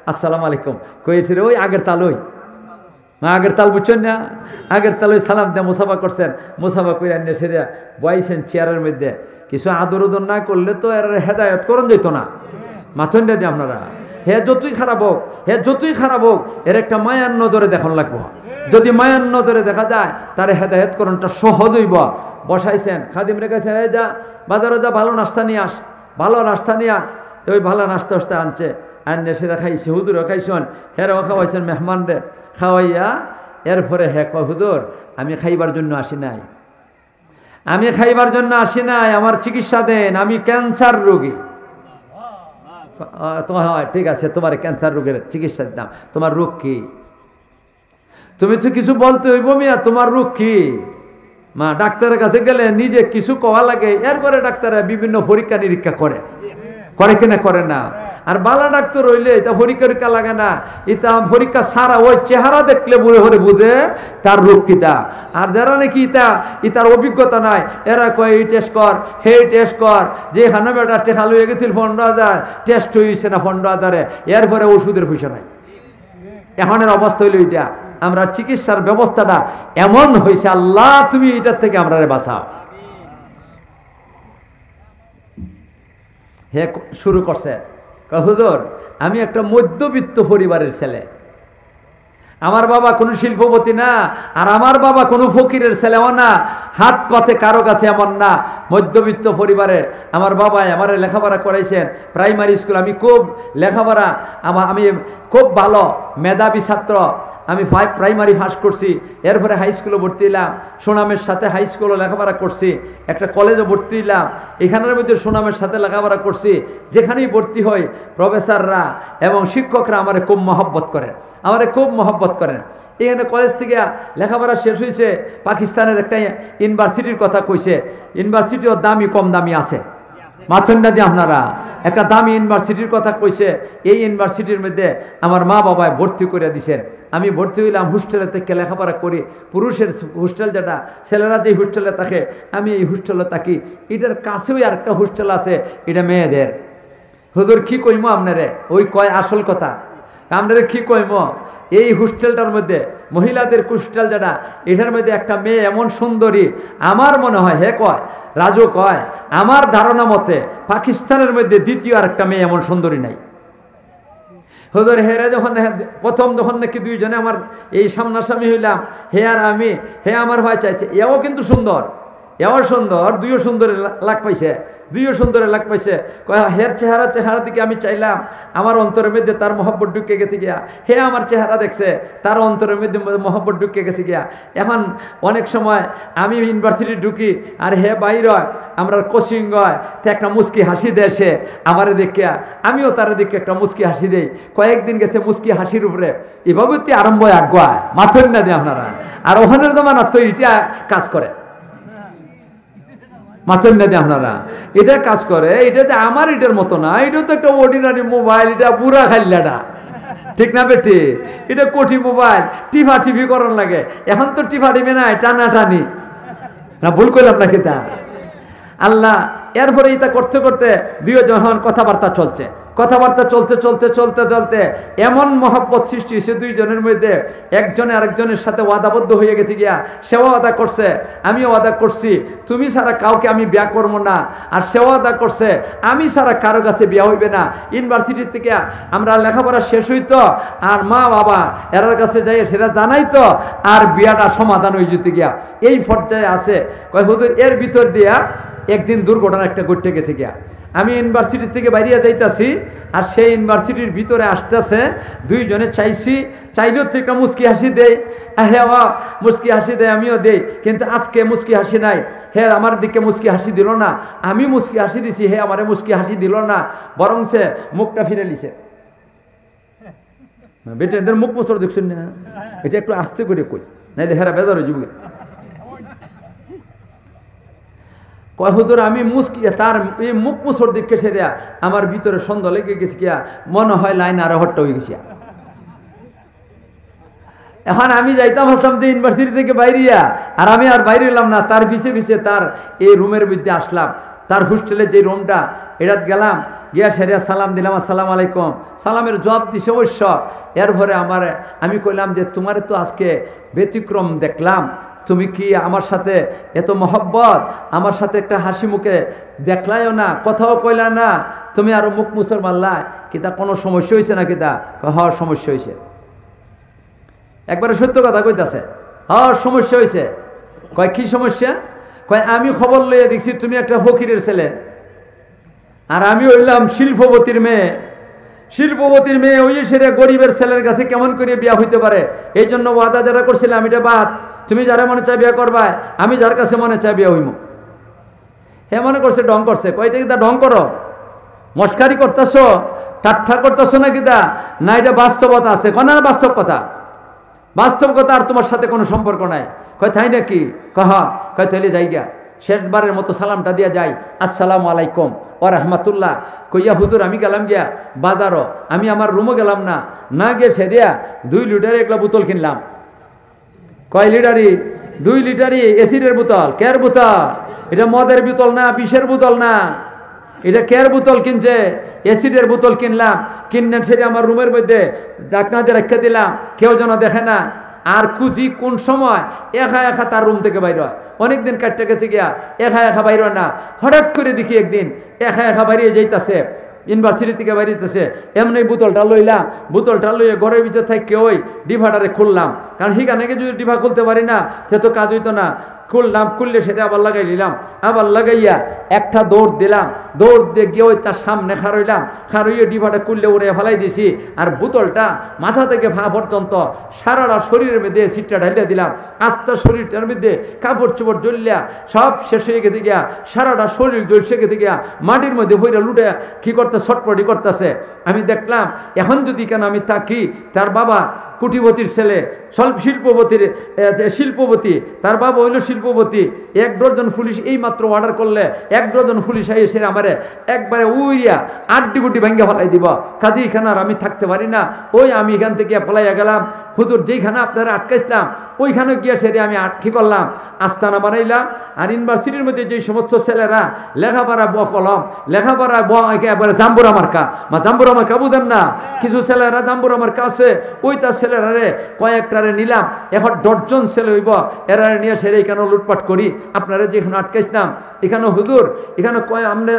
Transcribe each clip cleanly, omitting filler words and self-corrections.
আসসালামু আলাইকুম কয়েছিল ওই আগের তাল ওই আগের তাল বুঝছেন না আগের তাল ওই সালাম দিয়ে মুসাফা করছেন মুসাফা করে আনিয়ে সেরে বয়াইছেন চেয়ারের মধ্যে কিছু আদর উদর না করলে তো এর হেদায়ত করণ যেত না মাথন দিয়ে আপনারা হে যতই খারাপ হোক এর একটা মায়ার নজরে দেখান লাগবো যদি মায়ার নজরে দেখা যায় তার হেদায়ত করণটা সহজ হইব বসাইছেন খাদিম রেখেছেন এই যা বাজারে যা ভালো নাস্তা নিয়ে আস ভালো নাস্তা নিয়ে ওই ভালো নাস্তা টাস্তা আনছে আনলে সেটা খাইছে হুজুরও খাইছেন হেরাও খাওয়াইছেন মেহমানরে খাওয়াইয়া এরপরে হে কয় হুজুর আমি খাইবার জন্য আসি নাই আমার চিকিৎসা দেন আমি ক্যান্সার রোগী হয় ঠিক আছে তোমার ক্যান্সার রোগের চিকিৎসা দিতাম তোমার রোগ কি তুমি তো কিছু বলতে হইব মিয়া তোমার রোগ কি মা ডাক্তারের কাছে গেলে নিজে কিছু কওয়া লাগে এরপরে ডাক্তাররা বিভিন্ন পরীক্ষা নিরীক্ষা করে কিনা করে না আর বালা ডাক্তার হইলে এটা পরীক্ষা লাগে না এটা পরীক্ষা সারা ওই চেহারা দেখলে বুড়ে হরে বুঝে তার রোগ কিতা আর যারা নাকি ইতার অভিজ্ঞতা নাই এরা কয় এই টেস্ট কর হে টেস্ট কর যে এখানে বেটা টেকা লইয়ে গেছিল 15,000 টেস্ট হয়েছে না 15,000 এরপরে ওষুধের পয়সা নাই এখনের অবস্থা হইল এটা আমরা চিকিৎসার ব্যবস্থাটা এমন হয়েছে আল্লাহ তুমি এটার থেকে আমরা বাঁচাও হে শুরু করছে হুজুর আমি একটা মধ্যবিত্ত পরিবারের ছেলে আমার বাবা কোনো শিল্পপতি না আর আমার বাবা কোনো ফকিরের ছেলেও না হাত পাতে কারো কাছে এমন না মধ্যবিত্ত পরিবারে আমার বাবা আমার লেখাপড়া করাইছেন প্রাইমারি স্কুল আমি খুব লেখাপড়া আমি খুব ভালো মেধাবী ছাত্র আমি প্রাইমারি ফার্স্ট করছি এরপরে হাই স্কুলে ভর্তি হইলাম সুনামের সাথে হাই স্কুলও লেখাপড়া করছি একটা কলেজে ভর্তি হইলাম এখানের মধ্যে সুনামের সাথে লেখাপড়া করছি যেখানেই ভর্তি হই প্রফেসররা এবং শিক্ষকরা আমারে খুব মহব্বত করেন এখানে কলেজ থেকে লেখাপড়া শেষ হয়েছে পাকিস্তানের একটা ইউনিভার্সিটির কথা কইছে ইউনিভার্সিটিও দামি কম দামি আছে মাথন না দিয়ে আপনারা একটা দামি ইউনিভার্সিটির কথা কইছে এই ইউনিভার্সিটির মধ্যে আমার মা বাবায় ভর্তি করে দিছেন আমি ভর্তি হইলাম হোস্টেলে থেকে লেখাপড়া করি পুরুষের হোস্টেল যেটা ছেলেরা যে হোস্টেলে থাকে আমি এই হোস্টেলে থাকি এটার কাছেও আরেকটা হোস্টেল আছে এটা মেয়েদের হুজুর কি কইমো আপনারে ওই কয় আসল কথা আপনারে কি কইমো এই হোস্টেলটার মধ্যে মহিলাদের হোস্টেল যেটা এটার মধ্যে একটা মেয়ে এমন সুন্দরী আমার মনে হয় হে কয় রাজু কয় আমার ধারণা মতে পাকিস্তানের মধ্যে দ্বিতীয় আরেকটা মেয়ে এমন সুন্দরী নাই হুজুর হেরে যখন প্রথম যখন নাকি দুইজনে আমার এই সামনাসামনি হইলাম হে আর আমি হে আমার হয় চাইছে এও কিন্তু সুন্দর দুইও সুন্দরের লাগ পাইছে হের চেহারা দিকে আমি চাইলাম আমার অন্তরের মধ্যে তার মহব্বত ঢুকে গেছে গিয়া হে আমার চেহারা দেখছে তার অন্তরের মধ্যে মহব্বত ঢুকে গেছে গিয়া এখন অনেক সময় আমি ইউনিভার্সিটি ঢুকি আর হে বাইর হয় আমরা কোচিং হয় তো একটা মুস্কি হাসি দেয় সে আমারে দেখিয়া আমিও তার দিকে একটা মুস্কি হাসি দেই কয়েকদিন গেছে মুস্কি হাসির উপরে এভাবে তো আরম্ভ হয় আগুয়ায় মাথন না দিয়ে আপনারা আর ওখানের জমানা তো এটা কাজ করে মাথন না দিয়ে আপনারা এটা কাজ করে এটাতে আমার এটার মতো না এটা তো একটা অর্ডিনারি মোবাইল এটা বুড়া খাইলাটা ঠিক না বেটি এটা কোটি মোবাইল টিভি করার লাগে এখন তো টিভি নাই টানাটানি না ভুল করলাম নাকি তা আল্লাহ এরপরে এটা করতে করতে দুই যখন কথাবার্তা চলতে এমন মহব্বত সৃষ্টি হয়েছে দুইজনের মধ্যে একজনে আরেকজনের সাথে ওয়াদাবদ্ধ হয়ে গেছে গিয়া সেও ওয়াদা করছে আমিও ওয়াদা করছি তুমি ছাড়া কাউকে আমি বিয়া করবো না আর সেও ওয়াদা করছে আমি ছাড়া কারো কাছে বিয়া হইবে না ইউনিভার্সিটি থেকে আমরা লেখাপড়া শেষ হইতো আর মা বাবা এরার কাছে যাই সেটা জানাইতো আর বিয়াটা সমাধান হয়ে যেতে গিয়া এই পর্যায়ে আছে কয় হুজুর এর ভিতর দিয়া একদিন দুর্ঘটনা একটা ঘটে গেছে গিয়া আমি ইউনিভার্সিটি থেকে বাইরে যাইতাছি আর সেই ইউনিভার্সিটির ভিতরে আসতেছে দুইজনে চাইলেও তো একটা মুস্কি হাসি দেয় মুস্কি হাসি দেয় আমিও দেই কিন্তু আজকে মুস্কি হাসি নাই হে আমার দিকে মুস্কি হাসি দিল না আমি মুস্কি হাসি দিছি হে আমারে মুস্কি হাসি দিল না বরং সে মুখটা ফিরে লিছে বেটা এদের মুখ মোচড় দেখছেন না এটা একটু আস্তে করে কই নাইলে হেরা বেজার হয়ে যাবে কয় হুজুর আমি মুস্কি তার এই মুখ মুসর দিকে সেরে আমার ভিতরে সন্দেহ লেগে গেছে গিয়া মনে হয় লাইন আরো হট্টা হয়ে গেছে এখন আমি যাইতাম আসলাম যে ইউনিভার্সিটি থেকে বাইরিয়া আর আমি আর বাইরে এলাম না তার পিছে তার এই রুমের মধ্যে আসলাম তার হোস্টেলে যে রুমটা এটাত গেলাম, গিয়া সেরিয়া সালাম দিলাম, আসসালামু আলাইকুম, সালামের জবাব দিছে অবশ্য। এরপরে আমি কইলাম যে তোমার তো আজকে ব্যতিক্রম দেখলাম, তুমি কি আমার সাথে এত মহব্বত, আমার সাথে একটা হাসি মুখে দেখলাইও না, কথাও কইলা না, তুমি আরো মুখ মুসর মারলা, কিতা কোনো সমস্যা হয়েছে না? কিতা হওয়ার সমস্যা হয়েছে, একবারে সত্য কথা কইতাছে, হওয়ার সমস্যা হয়েছে। কয় কি সমস্যা? কয় আমি খবর লইয়া দেখছি তুমি একটা ফকিরের ছেলে, আর আমি হইলাম শিল্পপতির মেয়ে। শিল্পপতির মেয়ে ওই সেরে গরিবের ছেলের কাছে কেমন করে বিয়া হইতে পারে? এই জন্য ওয়াদা যারা করছিলাম এটা বাদ, তুমি যারা মনে চায় বিয়া করবা, আমি যার কাছে মনে চায় বিয়া হইম। হে মনে করছে ঢং করছে, কয়টা কিতা ঢং করো, মস্কারি করতেছ, ঠাট্টা করতেছ না কিতা? না, এটা বাস্তবতা আছে। কোন বাস্তব কথা? বাস্তব কথা আর তোমার সাথে কোনো সম্পর্ক নাই। কয় তাই নাকি? কয় তাহলে যাই গা, শেষবারের মতো সালামটা দিয়া যাই, আসসালামু আলাইকুম ও রহমাতুল্লাহ। কইয়া হুজুর আমি গেলাম গিয়া বাজারও, আমি আমার রুমও গেলাম না, না গিয়ে সেরিয়া 2 লিটারের একলা বোতল কিনলাম। কয় লিটারি? 2 লিটারই এসিডের বোতল। কের বোতল? এটা মদের বোতল না, বিষের বোতল না, এটা কের বোতল কিনছে, অ্যাসিডের বোতল কিনলাম। কিনে সেটা আমার রুমের মধ্যে ডাকনা দিয়ে রেখে দিলাম, কেউ যেন দেখে না। আর খুঁজি কোন সময় একা তার রুম থেকে বাইর হয়। অনেকদিন কাটতে গেছে গিয়া একা বাইর হয় না। হঠাৎ করে দেখি একদিন একা বাইরে যাইতাছে, ইউনিভার্সিটি থেকে বাইরেছে, এমনি বোতলটা লইলাম, বোতলটা লইয়ে ঘরের ভিতর থেকে ওই ডিভাটারে খুললাম, কারণ সেখানে যদি ডিভা খুলতে পারি না সে তো কাজ হইতো না। খুললাম, খুললে সেটা আবার লাগাই নিলাম, আবার লাগাইয়া একটা দৌড় দিলাম, দৌড় দিয়ে গিয়ে ওই তার সামনে খারইলাম, খারইয়ে ডিভাটা খুললে উড়ে ফেলাই দিছি। আর বোতলটা মাথা থেকে পা পর্যন্ত সারাটা শরীরের মধ্যে সিটটা ঢালিয়ে দিলাম। আস্তে শরীরটার মধ্যে কাপড় চোপড় জ্বললিয়া সব শেষ হয়ে গেছে গিয়া, সারাটা শরীর জ্বলছে গেছে গিয়া, মাটির মধ্যে ভইরা লুটে কি করতে ছটপটি করতেছে। আমি দেখলাম এখন যদি কেন আমি তাকি, তার বাবা কুটিপতির ছেলে, শিল্পপতি, তার বাবা হইল শিল্পপতি। 1 ডজন পুলিশ এই মাত্র অর্ডার করলে 1 ডজন পুলিশ এসে আমারে একবারে উইয়া 8 গুটি ভেঙ্গে ফেলাই দিব। কাজে এখানে আর আমি থাকতে পারি না। ওই আমি এখান থেকে ফেলাইয়া গেলাম। হুজুর যেখানে আপনারা আটকাইছিলাম ওইখানে গিয়ে সেরে আমি কি করলাম, আস্তানা বানাইলাম। আর ইউনিভার্সিটির মধ্যে যে সমস্ত ছেলেরা লেখাপড়া কলম, লেখাপড়া একেবারে জাম্বুরা মার্কা, জাম্বুরা মার্কা বুঝেন না, কিছু ছেলেরা জাম্বুরা মার্কা আছে, ওই তার ছেলেরারে কয়েকটারে নিলাম, এখন 10 জন ছেলে হইব, এরারে নিয়ে সেরে এখানে লুটপাট করি। আপনারা যেখানে আটকাইছিলাম এখানে হুজুর, এখানে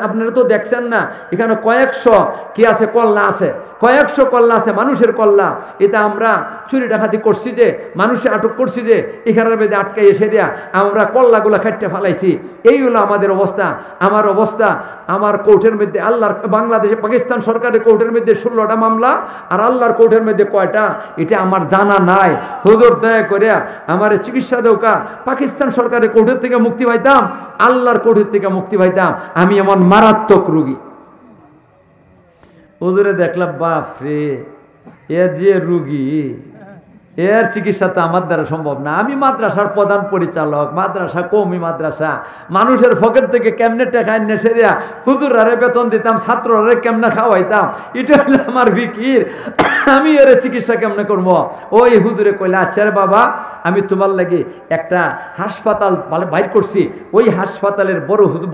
আপনারা তো দেখছেন না, এখানে কয়েকশো কি আছে, কল্লা আছে, কয়েকশো কল্লা আছে, মানুষের কল্লা। এটা আমরা চুরি ডাকাতি করছি যে, মানুষে আটক করছি যে, এখানের মধ্যে আটকাই এসে দেয়া আমরা কল্লাগুলা খাইতে ফেলাইছি। এই হলো আমাদের অবস্থা। আমার অবস্থা, আমার কোর্টের মধ্যে আল্লাহর, বাংলাদেশে পাকিস্তান সরকারের কোর্টের মধ্যে 16টা মামলা, আর আল্লাহর কোর্টের মধ্যে কয়টা এটা আমার জানা নাই। হুজুর দয়া করে আমার চিকিৎসা দৌকা, পাকিস্তান সরকারের কোর্টের থেকে মুক্তি পাইতাম, আল্লাহর কোর্টের থেকে মুক্তি পাইতাম। আমি এমন মারাত্মক রোগী। হুজুরে দেখলাম বাপ রে, এ যে রুগী, এর চিকিৎসা তো আমার দ্বারা সম্ভব না। আমি মাদ্রাসার প্রধান পরিচালক, মাদ্রাসা কওমি মাদ্রাসা, মানুষের পকেট থেকে কেমনে টাকা এনে সেরিয়া হুজুরারে বেতন দিতাম, ছাত্ররে কেমনে খাওয়াইতাম, এটা হলো আমার ফিকির। আমি এর চিকিৎসা কেমনে করবো? ওই হুজুরে কইলে আচ্ছা রে বাবা, আমি তোমার লাগি একটা হাসপাতাল বাইর করছি, ওই হাসপাতালের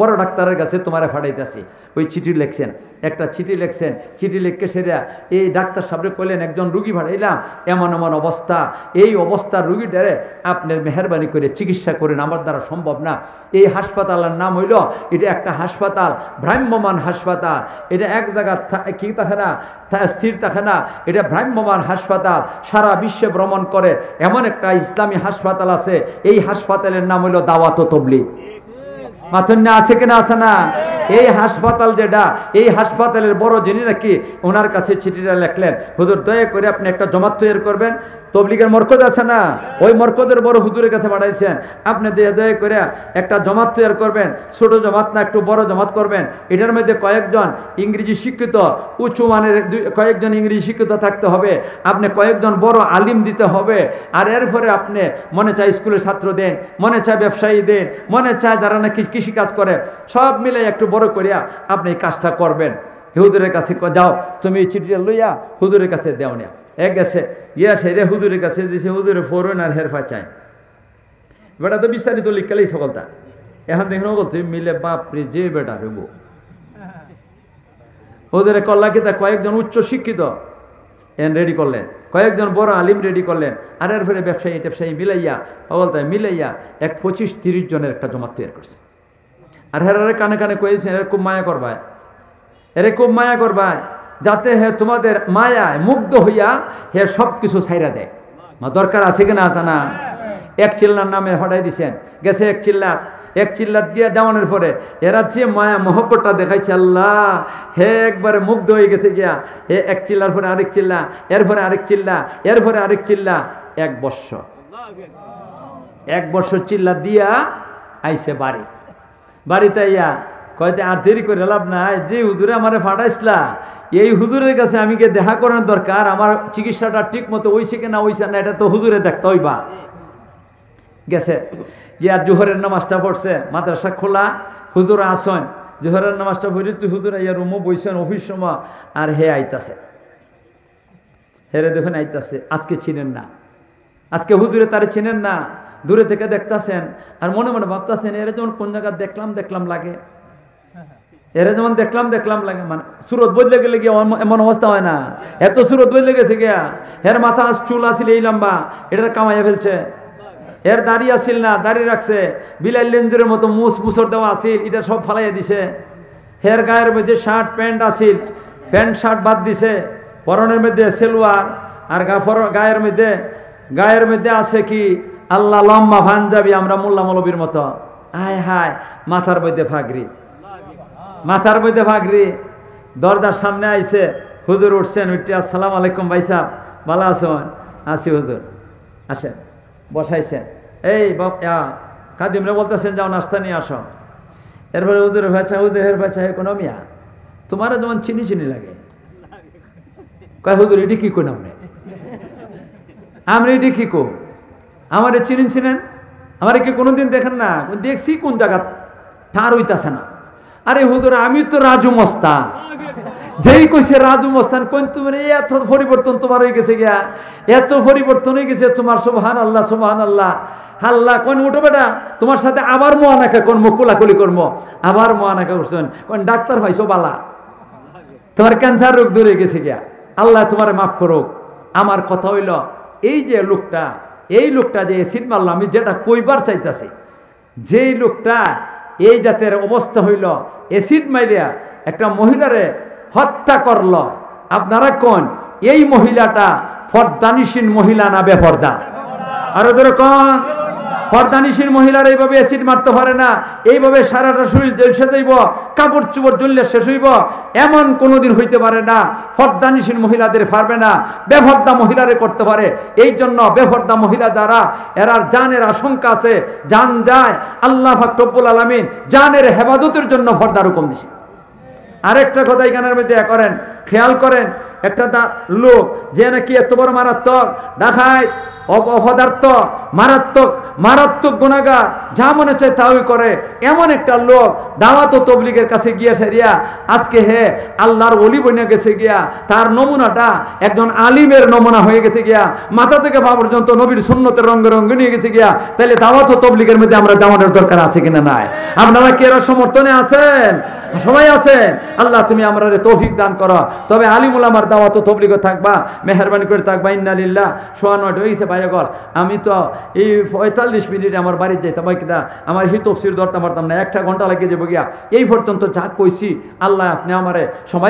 বড় ডাক্তারের কাছে তোমারে ফাটাইতেছি। ওই চিঠি লিখছেন, একটা চিঠি লিখছেন, চিঠি লিখকে সেরা এই ডাক্তার সাহেবরে কইলেন একজন রুগী ভাড়াইলাম, এমন এমন অবস্থা, এই অবস্থার রুগীটারে আপনি মেহরবানি করে চিকিৎসা করেন, আমার দ্বারা সম্ভব না। এই হাসপাতালের নাম হইল, এটা একটা হাসপাতাল, ভ্রাম্যমান হাসপাতাল, এটা এক জায়গা কি থাকে না, স্থির থাকে না, এটা ভ্রাম্যমান হাসপাতাল, সারা বিশ্বে ভ্রমণ করে এমন একটা ইসলামী হাসপাতাল আছে। এই হাসপাতালের নাম হইল দাওয়াত ও তাবলীগ। মাথন্যা আছে কিনা? আছে না? এই হাসপাতাল যেটা, এই হাসপাতালের বড় যিনি নাকি ওনার কাছে চিঠিটা লেখলেন, হুজুর দয়া করে আপনি একটা জমাত তৈরি করবেন, তবলিগের মরকজ আছে না, ওই মরকজের বড় হুজুরের কাছে পাঠাইছেন, আপনি দয়া করে একটা জমাত তৈরি করবেন, ছোট জমাত না, একটু বড় জমাত করবেন। এটার মধ্যে কয়েকজন ইংরেজি শিক্ষিত, উঁচু মানের কয়েকজন ইংরেজি শিক্ষিত থাকতে হবে, আপনি কয়েকজন বড় আলিম দিতে হবে। আর এরপরে আপনি মনে চায় স্কুলের ছাত্র দেন, মনে চায় ব্যবসায়ী দেন, মনে চায় যারা নাকি কৃষিকাজ করে, সব মিলে একটু বড় করিয়া আপনি এই কাজটা করবেন। হুজুরের কাছে যাও, তুমি এই চিঠিটা লইয়া হুজুরের কাছে দেও না। এক গেছে ইয়া সেরে হুজুরের কাছে দিছে, হুজুরে ফোরন আর হেরফা চাই, বেটা তো বিস্তারিত লিখলেই সকলটা। এখন দেখুন বলছে মিলে বাপরে যে বেটা রেবো, হুজুরে কল্লা কিতা কয়েকজন উচ্চ শিক্ষিত এন রেডি করলেন, কয়েকজন বড় আলিম রেডি করলেন, আর এর ফলে ব্যবসায়ী মিলাইয়া বলতে মিলাইয়া 25-30 জনের একটা জমাত তৈরি করছে। আর হেরারে কানে কানে কয়েছেন এর খুব মায়া করবায়, এরে খুব মায়া করবায়, যাতে হে তোমাদের মায়ায় মুগ্ধ হইয়া হে সব কিছু ছাইরা দেয়। দরকার আছে কিনা? আছে না? এক চিল্লার নামে হটাই দিছেন, গেছে এক চিল্লাত গিয়া যাওয়ানোর পরে এরা যে মায়া মহব্বতটা দেখাইছে, আল্লাহ হে একবারে মুগ্ধ হয়ে গেছে গিয়া। হে এক চিল্লার পরে আরেক চিল্লা, এরপরে আরেক চিল্লা, এরপরে আরেক চিল্লা, 1 বৎসর চিল্লা দিয়া আইছে বাড়িতে আইয়া কয়তে আর দেরি করে লাভ নাই, যে হুজুরে আমারে ফাটাইছলা এই হুজুরের কাছে আমি গিয়ে দেখা করার দরকার, আমার চিকিৎসাটা ঠিক মতো হইছে কিনা হইছে না এটা তো হুজুরে দেখতে হইবা। গেছে গিয়া জোহরের নামাজটা পড়ছে, মাদ্রাসা খোলা, হুজুর আসন, জোহরের নামাজটা পড়ে তুই হুজুর ইয়া রুমও বইছেন অফিস সময়, আর হে আইতাছে, হেরে দেখুন আইতাছে। আজকে চিনেন না, আজকে হুজুরে তারে চিনেন না, দূরে থেকে দেখতাছেন আর মনে মনে ভাবতাছেন এরা যেমন কোন জায়গায় দেখলাম লাগে, এরা যেমন দেখলাম লাগে, মানে সুরত বদলে গেলে গিয়া এমন অবস্থা হয় না, এত সুরত বদলে গেছে গিয়া। এর মাথা চুল আসিল এই লম্বা, এটা কামাইয়া ফেলছে। এর দাড়ি আসিল না, দাড়ি রাখছে, বিলাল লেঞ্জুরের মতো মুসর দেওয়া আসিল, এটা সব ফালাইয়া দিছে। হের গায়ের মধ্যে শার্ট প্যান্ট আসিল, প্যান্ট শার্ট বাদ দিছে, পরনের মধ্যে সেলোয়ার, আর গায়ের মধ্যে আছে কি আল্লাহ লম্বা পাঞ্জাবি, আমরা মোল্লা মৌলবীর মতো। হায় মাথার মধ্যে ফাগরি, দরজার সামনে আইছে, হুজুর উঠছেন, উঠে আসসালামু আলাইকুম ভাই সাহেব, ভালো আছেন? আসি হুজুর, আসেন, বসাইছেন। এই খাদিমরা বলতেছেন যাও নাস্তা নিয়ে আসো। এরপরে হুজুরের ভাইচা কোনো মিয়া তোমারও যেমন চিনি লাগে, কয় হুজুর এটি কি কোন আমরা এটি কি কো, আমার চিনেন, আমার কি কোনোদিন দেখেন না? দেখছি কোন জায়গা ঠার হইতাছে না। আরে হুজুর আমি তো রাজু মস্তান, যেই কইছে রাজু মস্তান, কোন তুমি এত পরিবর্তন তোমার হয়ে গেছে গিয়া, এত পরিবর্তন হয়ে গেছে তোমার, সুবহানাল্লাহ সুবহানাল্লাহ। আল্লাহ কোন উঠো বেটা, তোমার সাথে আবার মোয়ানাকা করবো, কোলাকুলি করবো, আবার মোয়ানাকা করছেন, কোন ডাক্তার পাইছো বালা, তোমার ক্যান্সার রোগ ধরে গেছে গিয়া, আল্লাহ তোমার মাফ করুক। আমার কথা হইল এই যে লোকটা যে অ্যাসিড মারল, আমি যেটা কইবার চাইতেছি, যেই লোকটা এই জাতের অবস্থা হইল, অ্যাসিড মাইরিয়া একটা মহিলারে হত্যা করল, আপনারা কোন এই মহিলাটা ফরদানিসীন মহিলা না বেফরদা? আরো ধরে কোন ফরদানিসীন মহিলার এইভাবে অ্যাসিড মারতে পারে না, এইভাবে সারাটা শরীর জলসে যাইব, কাপড় চুপড় জ্বললে শেষ হইব, এমন কোনোদিন হইতে পারে না। ফরদানিসীন মহিলাদের পারবে না, বেফরদা মহিলারে করতে পারে। এই জন্য বেফরদা মহিলা যারা, এরার জানের আশঙ্কা আছে, জান যায়, আল্লাহ পাক রব্বুল আলামিন জানের হেফাজতের জন্য ফর্দার হুকুম দিছে। আরেকটা কথা এখানের মধ্যে করেন, খেয়াল করেন, একটা লোক যে নাকি এত বড় মারাত্মক ডাকাত, অপদার্থ, মারাত্মক গুনাহগার, যা মনে চায় তাই করে, এমন একটা লোক দাওয়াত ও তবলিগের কাছে গিয়া সেরিয়া আজকে হে আল্লাহর ওলি বনে গেছে গিয়া, তার নমুনাটা একজন আলিমের নমুনা হয়ে গেছে গিয়া, মাথা থেকে পা পর্যন্ত নবীর সুন্নতের রঙে নিয়ে গেছে গিয়া। তাহলে দাওয়াত ও তবলিগের মধ্যে আমরা যাওয়ানোর দরকার আছে কিনা? নাই। আপনারা কি এরা সমর্থনে আছেন? সবাই আছেন। আল্লাহ তুমি আমরা তৌফিক দান করো। তবে আলিম উলামার দাওয়াত ও তবলিগ থাকবা, মেহরবানি করে থাকবা। ইন্না লিল্লাহ। 9:15 হয়ে গেছে ভাইগল, আমি তো এই 45 মিনিটে আমার বাড়ি যাইতাম, আমার হি তফসির ধরতাম পারতাম না, 1 ঘন্টা লাগিয়ে যাবো গিয়া। এই পর্যন্ত যা কইছি, আল্লাহ আপনি আমারে সবাই